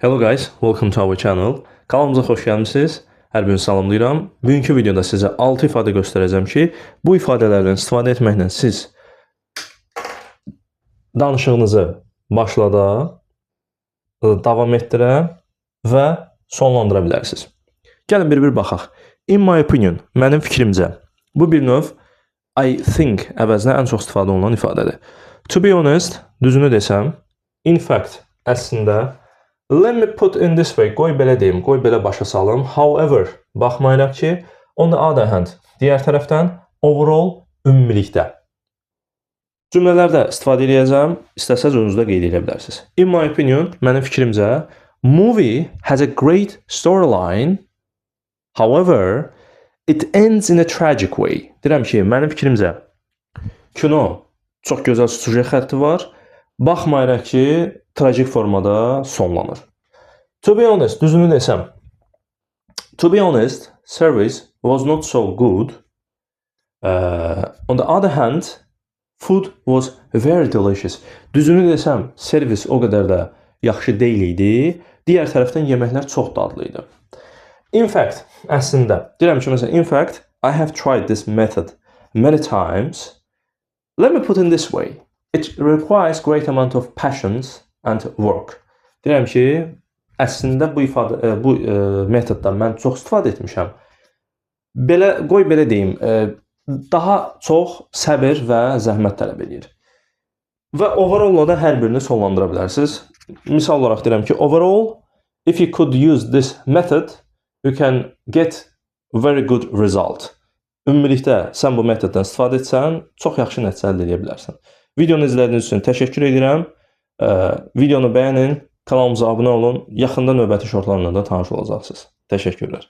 Hello guys, welcome to our channel. Kanalımıza xoş gəlmisiniz. Hər birinizi salamlayıram. Bugünkü videoda sizə 6 ifadə göstərəcəm ki, bu ifadələrdən istifadə etməklə siz danışığınızı başlada, davam etdirə və sonlandıra bilərsiniz. Gəlin bir baxaq. In my opinion, mənim fikrimcə, bu bir növ I think əvəzinə ən çox istifadə olunan ifadədir. To be honest, düzünü desəm, in fact, əslində, let me put in this way, qoy belə deyim, qoy belə başa salım. However, baxmayaraq ki, on the other hand, digər tərəfdən, overall, ümumilikdə. Cümlələrdə istifadə edəcəm, istəsəz özünüzdə qeyd edə bilərsiniz. In my opinion, mənim fikrimcə, movie has a great storyline, however, it ends in a tragic way. Deyirəm ki, mənim fikrimcə, kino çox gözəl süjet xətti var, baxmayaraq ki, trajik formada sonlanır. To be honest, düzünü desəm, to be honest, service was not so good. On the other hand, food was very delicious. Düzünü desəm, servis o qədər də yaxşı deyil idi. Digər tərəfdən yeməklər çox dadlı idi. In fact, əslində, deyirəm ki, məsələn, in fact, I have tried this method many times. Let me put it this way. It requires great amount of passions and work. Deyirəm ki, əslində bu metoddan mən çox istifadə etmişəm. Qoy belə deyim, daha çox səbir və zəhmət tələb edir. Və overall da hər birini sonlandıra bilərsiniz. Misal olaraq deyirəm ki, overall, if you could use this method, you can get very good result. Ümumilikdə sən bu metoddan istifadə etsən, çox yaxşı nəticə əldə edə bilərsən. Videonu izlədiyiniz üçün təşəkkür edirəm. Videonu bəyənin, kanalımıza abunə olun. Yaxında növbəti şortlarla da tanış olacaqsınız. Təşəkkürlər.